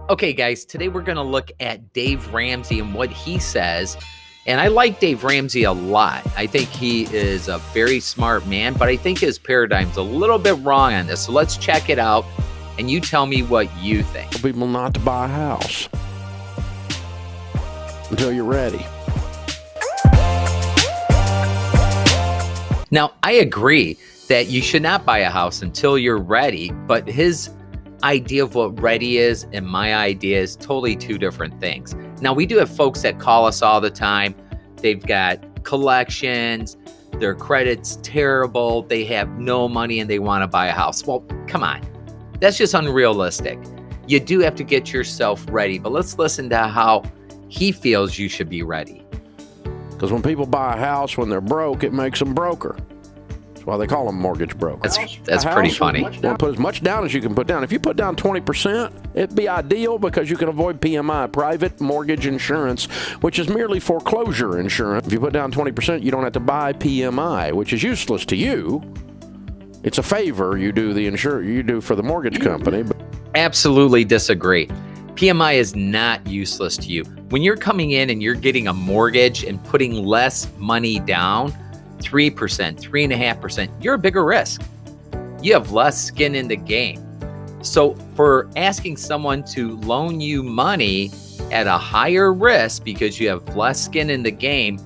Okay, guys, today we're going to look at Dave Ramsey and what he says. And I like Dave Ramsey a lot. I think he is a very smart man, but I think his paradigm's a little bit wrong on this. So let's check it out, and you tell me what you think. People not to buy a house until you're ready. Now, I agree that you should not buy a house until you're ready, but his idea of what ready is and my idea is totally two different things. Now, we do have folks that call us all the time. They've got collections, their credit's terrible, they have no money and they want to buy a house. Well, come on. That's just unrealistic. You do have to get yourself ready, but let's listen to how he feels you should be ready. Because when people buy a house when they're broke, it makes them broker. That's why they call them mortgage brokers. That's pretty funny. Well, put as much down as you can put down. If you put down 20%, it'd be ideal because you can avoid PMI, private mortgage insurance, which is merely foreclosure insurance. If you put down 20%, you don't have to buy PMI, which is useless to you. It's a favor you do for the mortgage company. Absolutely disagree. PMI is not useless to you. When you're coming in and you're getting a mortgage and putting less money down, 3%, 3.5%, you're a bigger risk. You have less skin in the game. So for asking someone to loan you money at a higher risk because you have less skin in the game,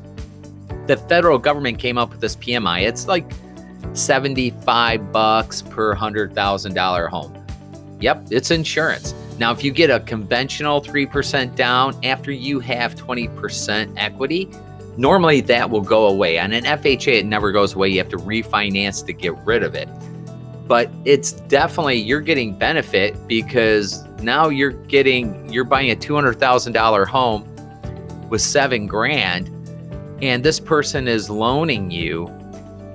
the federal government came up with this PMI. It's like $75 per $100,000 home. Yep, it's insurance. Now, if you get a conventional 3% down after you have 20% equity, normally that will go away. On an FHA, it never goes away. You have to refinance to get rid of it. But it's definitely, you're getting benefit because now you're buying a $200,000 home with $7,000, and this person is loaning you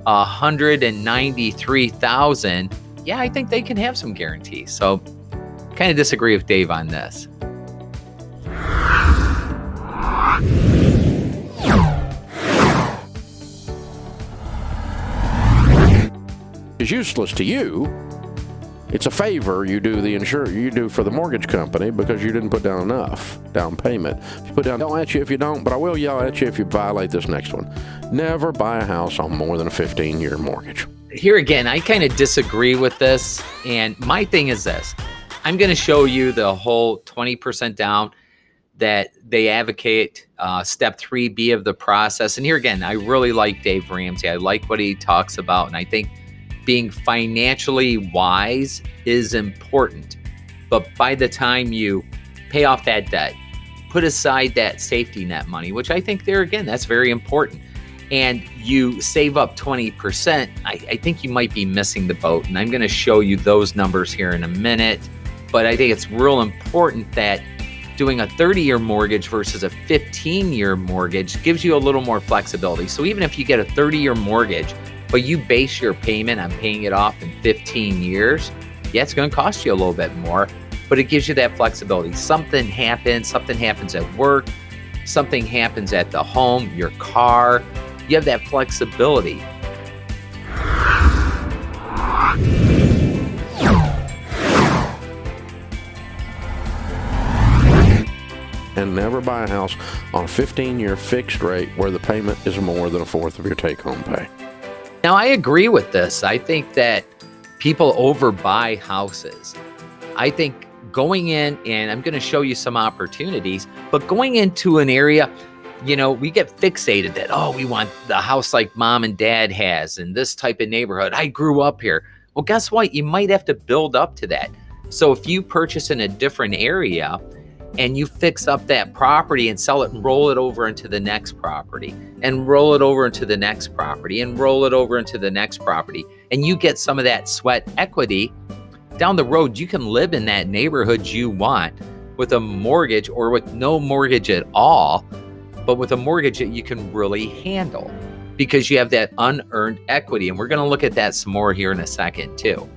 $193,000. Yeah, I think they can have some guarantees. So kind of disagree with Dave on this. Is useless to you. It's a favor you do for the mortgage company because you didn't put down enough down payment. If you put down, I'll at you if you don't, but I will yell at you if you violate this next one. Never buy a house on more than a 15-year mortgage. Here again, I kind of disagree with this, and my thing is this. I'm going to show you the whole 20% down that they advocate, step 3B of the process. And here again, I really like Dave Ramsey. I like what he talks about, and I think being financially wise is important. But by the time you pay off that debt, put aside that safety net money, which I think there again, that's very important, and you save up 20%, I think you might be missing the boat. And I'm going to show you those numbers here in a minute. But I think it's real important that doing a 30-year mortgage versus a 15-year mortgage gives you a little more flexibility. So even if you get a 30-year mortgage, but you base your payment on paying it off in 15 years, yeah, it's going to cost you a little bit more, but it gives you that flexibility. Something happens at work, something happens at the home, your car, you have that flexibility. And never buy a house on a 15-year fixed rate where the payment is more than a fourth of your take-home pay. Now, I agree with this. I think that people overbuy houses. I think going in, and I'm going to show you some opportunities, but going into an area, we get fixated that, we want the house like mom and dad has in this type of neighborhood. I grew up here. Well, guess what? You might have to build up to that. So if you purchase in a different area and you fix up that property and sell it and roll it over into the next property and roll it over into the next property and roll it over into the next property, and you get some of that sweat equity, down the road, you can live in that neighborhood you want with a mortgage or with no mortgage at all, but with a mortgage that you can really handle because you have that unearned equity. And we're going to look at that some more here in a second too.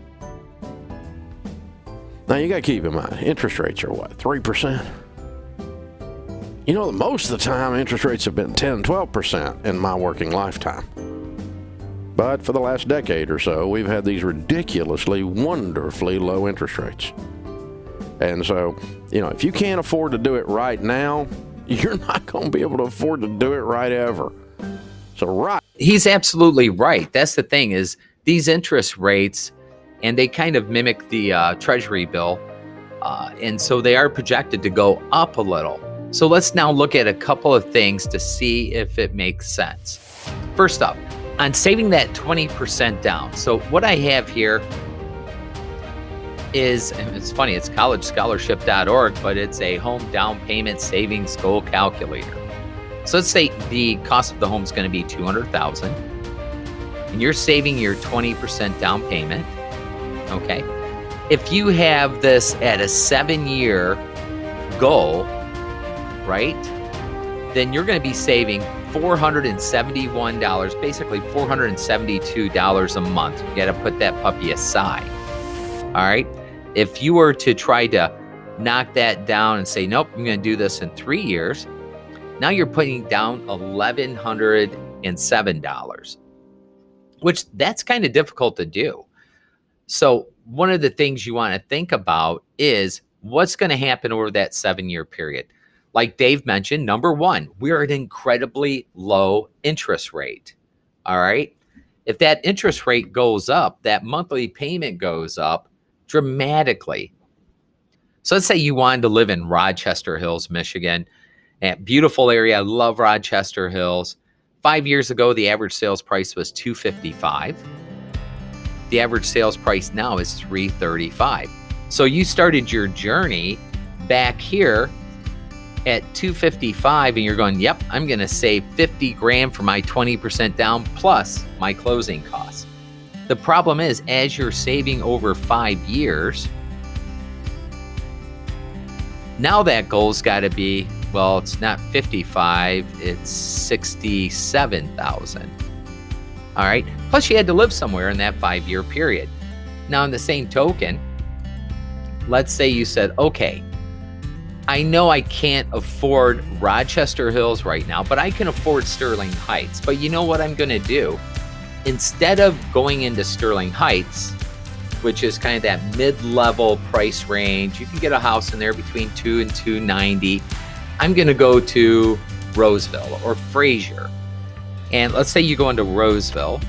Now, you got to keep in mind, interest rates are what, 3%? Most of the time, interest rates have been 10, 12% in my working lifetime. But for the last decade or so, we've had these ridiculously, wonderfully low interest rates. And so, if you can't afford to do it right now, you're not going to be able to afford to do it right ever. So, right. He's absolutely right. That's the thing is these interest rates, and they kind of mimic the Treasury bill. And so they are projected to go up a little. So let's now look at a couple of things to see if it makes sense. First up, on saving that 20% down. So what I have here is, and it's funny, it's collegescholarship.org, but it's a home down payment savings goal calculator. So let's say the cost of the home is going to be $200,000, and you're saving your 20% down payment. Okay. If you have this at a 7-year goal, right, then you're going to be saving $471, basically $472 a month. You got to put that puppy aside. All right. If you were to try to knock that down and say, nope, I'm going to do this in 3 years, now you're putting down $1,107, which that's kind of difficult to do. So one of the things you want to think about is what's going to happen over that 7-year period. Like Dave mentioned, number one, we're at an incredibly low interest rate. All right. If that interest rate goes up, that monthly payment goes up dramatically. So let's say you wanted to live in Rochester Hills, Michigan. A beautiful area. I love Rochester Hills. 5 years ago, the average sales price was $255. The average sales price now is $335. So you started your journey back here at $255, and you're going, yep, I'm going to save $50,000 for my 20% down plus my closing costs. The problem is, as you're saving over 5 years, now that goal's got to be, well, it's not 55, it's 67,000. All right. Plus you had to live somewhere in that 5-year period. Now, in the same token, let's say you said, okay, I know I can't afford Rochester Hills right now, but I can afford Sterling Heights. But you know what I'm going to do? Instead of going into Sterling Heights, which is kind of that mid-level price range, you can get a house in there between $2 and $290. I'm going to go to Roseville or Fraser. And let's say you go into Roseville.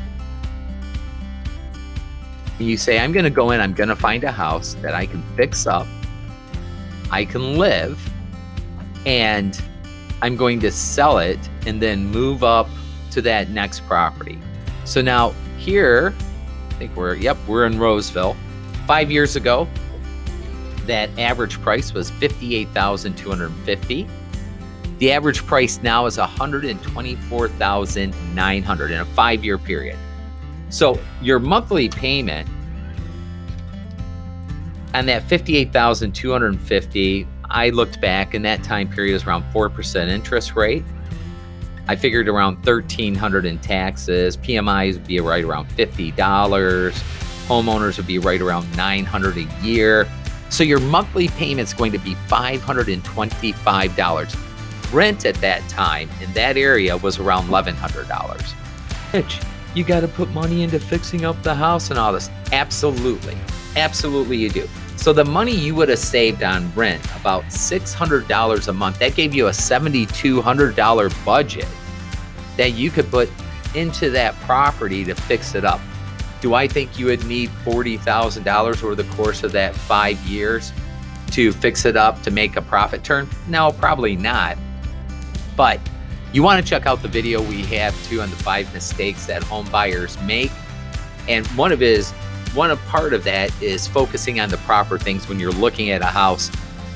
And you say, I'm going to go in, I'm going to find a house that I can fix up, I can live, and I'm going to sell it and then move up to that next property. So now here, I think we're in Roseville. 5 years ago, that average price was $58,250. The average price now is $124,900 in a 5-year period. So your monthly payment on that $58,250, I looked back, and that time period was around 4% interest rate. I figured around $1,300 in taxes. PMIs would be right around $50. Homeowners would be right around $900 a year. So your monthly payment is going to be $525. Rent at that time in that area was around $1,100. Mitch, you got to put money into fixing up the house and all this. Absolutely. Absolutely you do. So the money you would have saved on rent, about $600 a month, that gave you a $7,200 budget that you could put into that property to fix it up. Do I think you would need $40,000 over the course of that 5 years to fix it up to make a profit turn? No, probably not. But you want to check out the video we have too on the 5 mistakes that home buyers make. And part of that is focusing on the proper things when you're looking at a house,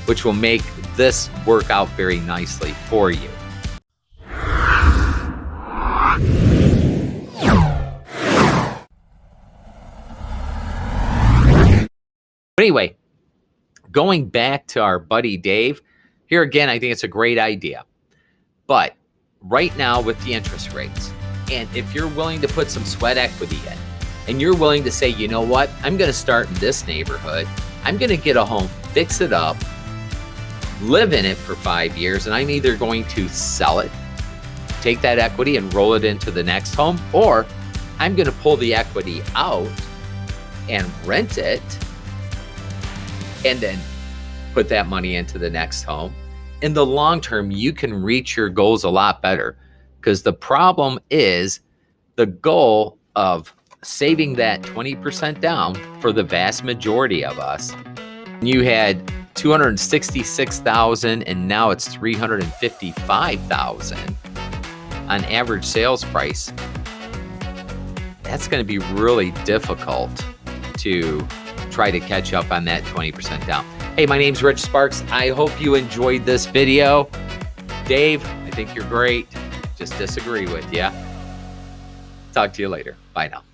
which will make this work out very nicely for you. But anyway, going back to our buddy Dave, here again, I think it's a great idea. But right now with the interest rates, and if you're willing to put some sweat equity in, and you're willing to say, you know what, I'm going to start in this neighborhood, I'm going to get a home, fix it up, live in it for 5 years, and I'm either going to sell it, take that equity and roll it into the next home, or I'm going to pull the equity out and rent it, and then put that money into the next home. In the long term, you can reach your goals a lot better, because the problem is the goal of saving that 20% down for the vast majority of us. You had 266,000 and now it's 355,000 on average sales price. That's going to be really difficult to try to catch up on that 20% down. Hey, my name's Rich Sparks. I hope you enjoyed this video. Dave, I think you're great. Just disagree with you. Talk to you later. Bye now.